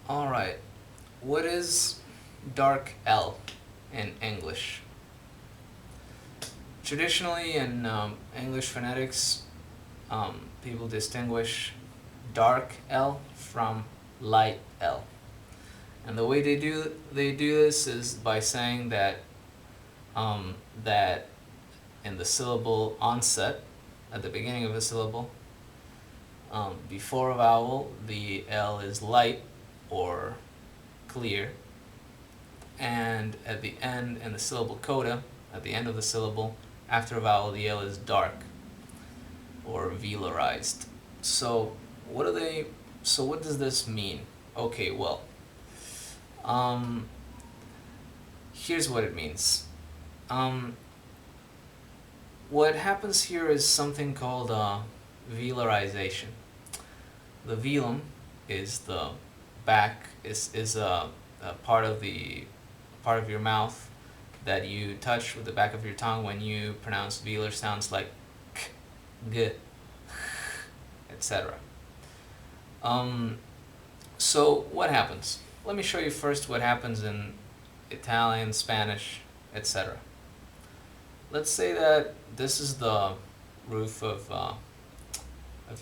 Alright, what is dark L in English? Traditionally in English phonetics, people distinguish dark L from light L. And the way they do this is by saying that that in the syllable onset, at the beginning of a syllable, before a vowel, the L is light or clear, and at the end, in the syllable coda, at the end of the syllable, after a vowel, the L is dark or velarized. So what does this mean? Okay, well, here's what it means. What happens here is something called velarization. The velum is the back, is a part of your mouth that you touch with the back of your tongue when you pronounce velar sounds like k, g, etc. So what happens? Let me show you first what happens in Italian, Spanish, etc. Let's say that this is the roof of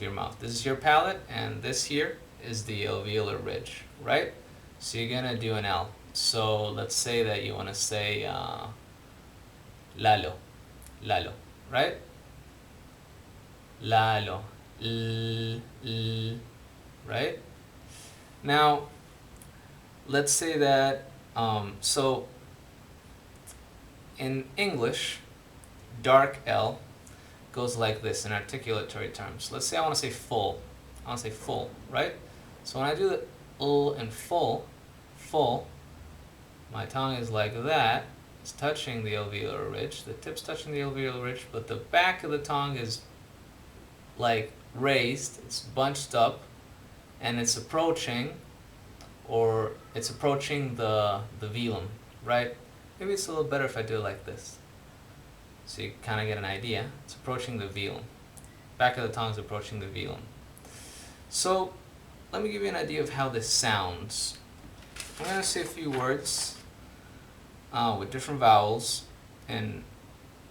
your mouth. This is your palate, and this here is the alveolar ridge, right? So you're gonna do an L. So let's say that you want to say lalo, lalo, right? Lalo, l, right? Now, let's say that so in English, dark L goes like this in articulatory terms. Let's say I want to say full. I want to say full, right? So when I do the L in full, my tongue is like that. It's touching the alveolar ridge. The tip's touching the alveolar ridge, but the back of the tongue is like raised. It's bunched up, and it's approaching the velum, right? Maybe it's a little better if I do it like this, so you kind of get an idea. It's approaching the velum. Back of the tongue is approaching the velum. So let me give you an idea of how this sounds. I'm going to say a few words with different vowels in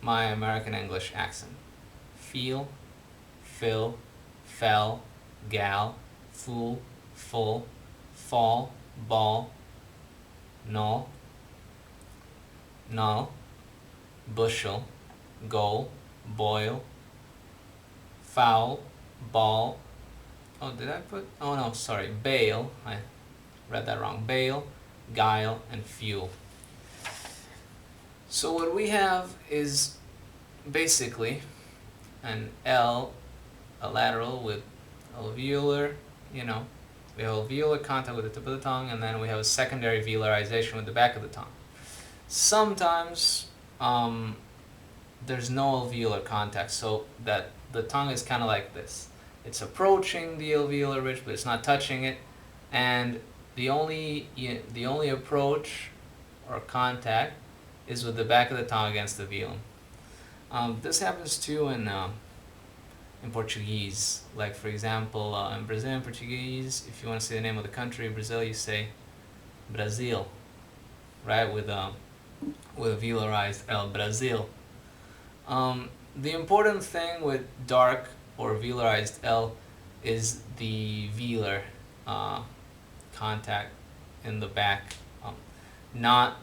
my American English accent. Feel, fill, fell, gal, fool, full, fall, ball, null, null, bushel, goal, boil, foul, ball. Oh, did I put? Oh no, sorry. Bail. I read that wrong. Bail, guile, and fuel. So what we have is basically an L, a lateral with alveolar, we have alveolar contact with the tip of the tongue, and then we have a secondary velarization with the back of the tongue. Sometimes there's no alveolar contact, so that the tongue is kind of like this. It's approaching the alveolar ridge, but it's not touching it, and the only approach or contact is with the back of the tongue against the velum. This happens too in Portuguese. Like for example, in Brazilian Portuguese, if you want to say the name of the country, Brazil, you say Brazil, right? With a velarized L, Brazil. The important thing with dark or velarized L is the velar contact in the back, not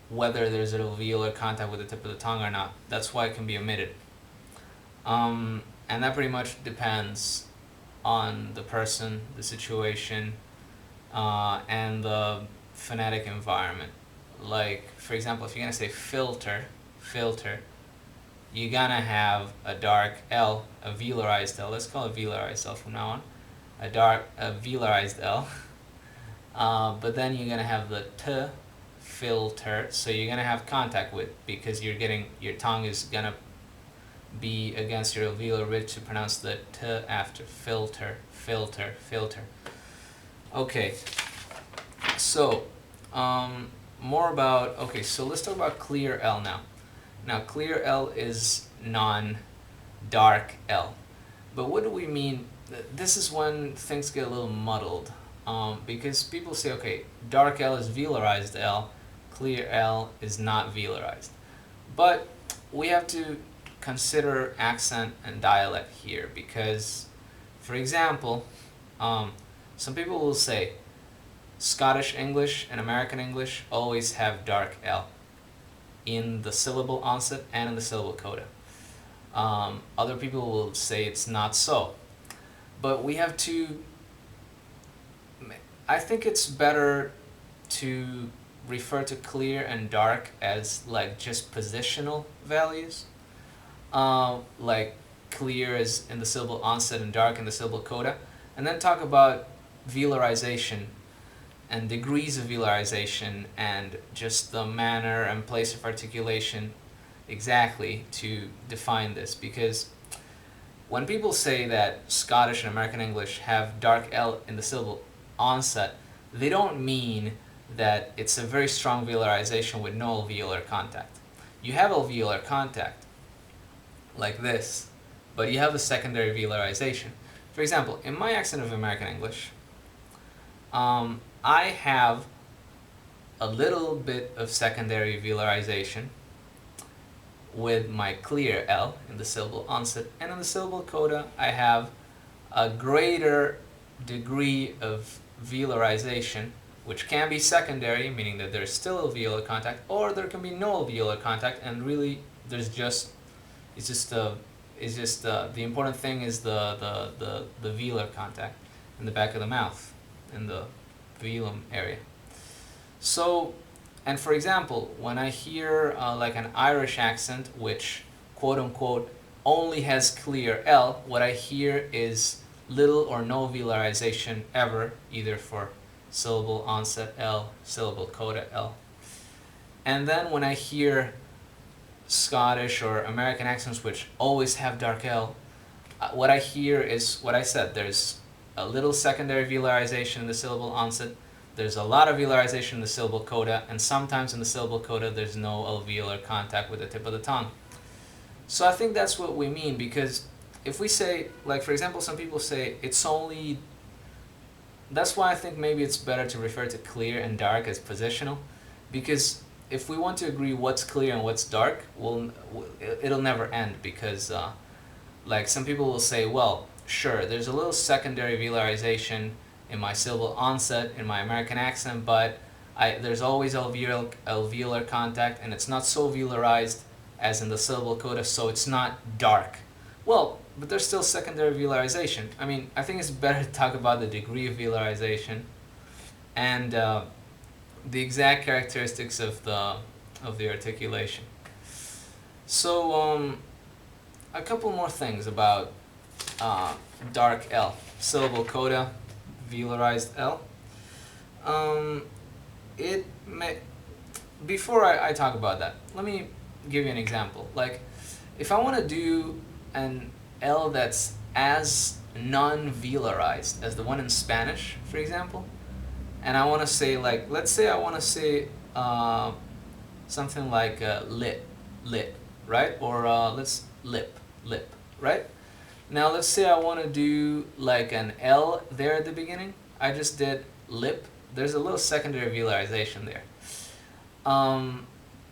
whether there's an alveolar contact with the tip of the tongue or not. That's why it can be omitted. And that pretty much depends on the person, the situation, and the phonetic environment. Like, for example, if you're going to say filter, you're going to have a dark L, a velarized L. Let's call it velarized L from now on. A velarized L. But then you're going to have the T, filter, so you're going to have contact with, because your tongue is going to be against your alveolar ridge to pronounce the T after filter. Okay, so so let's talk about clear L now. Now clear L is non-dark L. But what do we mean this is when things get a little muddled, because people say, okay, dark L is velarized L, clear L is not velarized. But we have to consider accent and dialect here because, for example, some people will say Scottish English and American English always have dark L in the syllable onset and in the syllable coda. Other people will say it's not so. But we have to, I think it's better to refer to clear and dark as like just positional values. Like clear is in the syllable onset and dark in the syllable coda. And then talk about velarization and degrees of velarization and just the manner and place of articulation exactly to define this. Because when people say that Scottish and American English have dark L in the syllable onset, they don't mean that it's a very strong velarization with no alveolar contact. You have alveolar contact, like this, but you have a secondary velarization. For example, in my accent of American English, I have a little bit of secondary velarization with my clear L in the syllable onset, and in the syllable coda I have a greater degree of velarization, which can be secondary, meaning that there's still alveolar contact, or there can be no alveolar contact, and really there's just the important thing is the velar contact in the back of the mouth, in the velum area. So, and for example, when I hear like an Irish accent, which quote unquote only has clear L, what I hear is little or no velarization ever, either for syllable onset L, syllable coda L. And then when I hear Scottish or American accents which always have dark L, what I hear is what I said. There's a little secondary velarization in the syllable onset, there's a lot of velarization in the syllable coda, and sometimes in the syllable coda there's no alveolar contact with the tip of the tongue. So I think that's what we mean, because if we say, like for example, some people say it's only, that's why I think maybe it's better to refer to clear and dark as positional, because if we want to agree what's clear and what's dark, it'll never end, because like some people will say, well, sure, there's a little secondary velarization in my syllable onset in my American accent, but there's always alveolar contact, and it's not so velarized as in the syllable coda, so it's not dark. Well, but there's still secondary velarization. I mean, I think it's better to talk about the degree of velarization and the exact characteristics of the articulation. So a couple more things about dark L, syllable coda, velarized L. Before I talk about that, let me give you an example. Like, if I want to do an L that's as non-velarized as the one in Spanish, for example, and I want to say, like, let's say I want to say something like lit, right? Or let's lip, right? Now let's say I want to do like an L there at the beginning. I just did lip. There's a little secondary velarization there.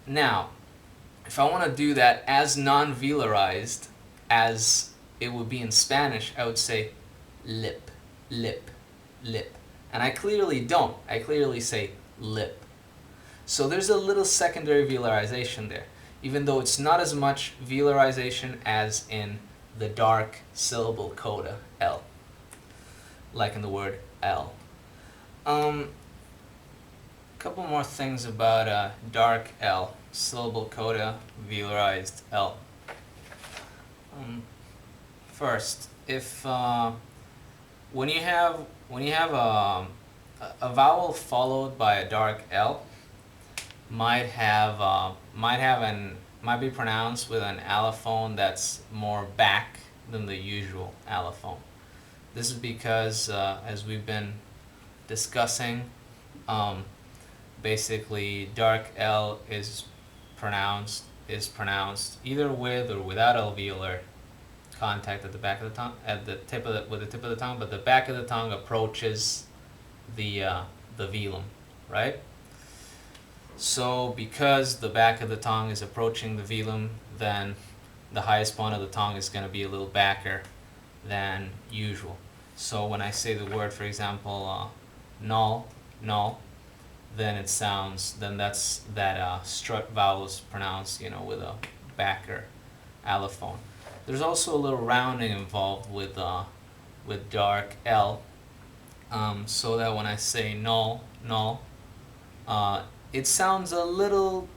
Now, if I want to do that as non-velarized as it would be in Spanish, I would say lip. And I clearly don't. I clearly say lip. So there's a little secondary velarization there, even though it's not as much velarization as in the dark syllable coda L, like in the word L. Couple more things about dark L, syllable coda, velarized L. First, if when you have a vowel followed by a dark L, might be pronounced with an allophone that's more back than the usual allophone. This is because, as we've been discussing, basically dark L is pronounced either with or without alveolar contact at the back of the tongue, at the tip of the, with the tip of the tongue, but the back of the tongue approaches the velum, right? So because the back of the tongue is approaching the velum, then the highest point of the tongue is going to be a little backer than usual. So when I say the word, for example, null, null, then it sounds, then that's that strut vowel is pronounced, you know, with a backer allophone. There's also a little rounding involved with dark L, so that when I say null, null, it sounds a little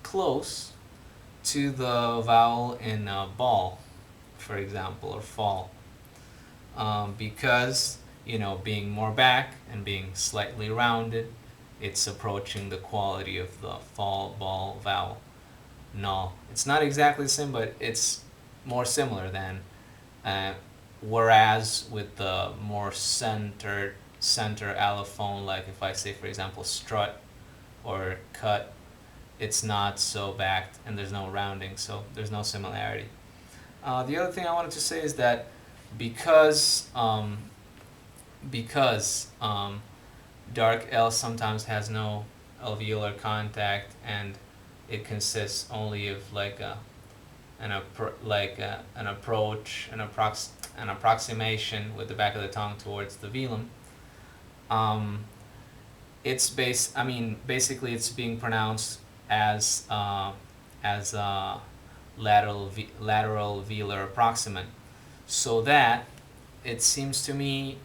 close to the vowel in ball, for example, or fall, because, you know, being more back and being slightly rounded, it's approaching the quality of the fall, ball vowel, null. It's not exactly the same, but it's more similar than, whereas with the more center allophone, like if I say, for example, strut or cut, it's not so backed and there's no rounding, so there's no similarity. The other thing I wanted to say is that because dark L sometimes has no alveolar contact and it consists only of like an approach, an approximation with the back of the tongue towards the velum. Basically it's being pronounced as lateral velar approximant, so that it seems to me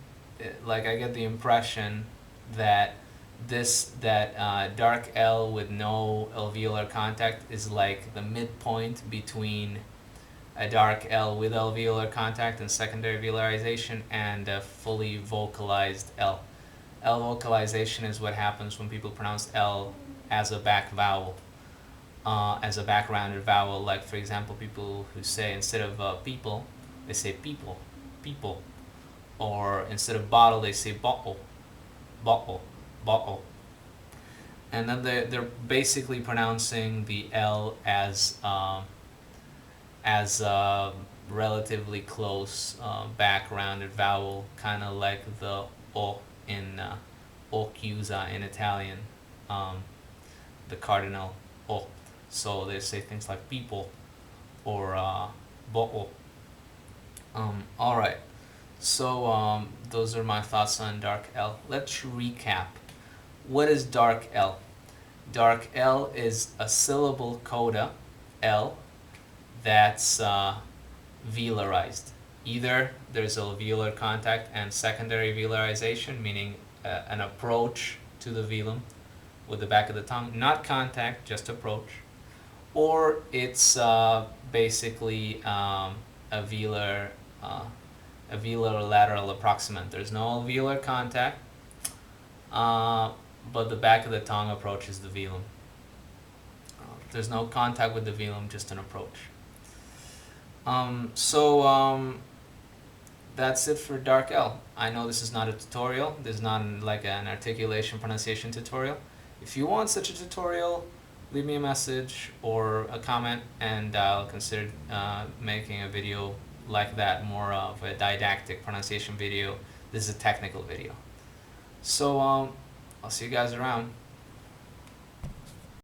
like I get the impression that dark L with no alveolar contact is like the midpoint between a dark L with alveolar contact and secondary velarization and a fully vocalized L. L vocalization is what happens when people pronounce L as a back vowel, as a back rounded vowel. Like, for example, people who say, instead of people, they say people, people. Or instead of bottle, they say bottle, bottle, bottle. And then they're basically pronouncing the L as a relatively close back rounded vowel, kind of like the O in O chiusa in Italian, the cardinal O. So they say things like people or bottle. Alright, so those are my thoughts on dark L. Let's recap. What is dark L? Dark L is a syllable coda, L, that's velarized. Either there's alveolar contact and secondary velarization, meaning an approach to the velum with the back of the tongue, not contact, just approach, or it's basically a velar lateral approximant. There's no alveolar contact, but the back of the tongue approaches the velum. There's no contact with the velum, just an approach. That's it for dark L. I know this is not a tutorial. This is not like an articulation pronunciation tutorial. If you want such a tutorial, leave me a message or a comment, and I'll consider making a video like that, more of a didactic pronunciation video. This is a technical video. So I'll see you guys around.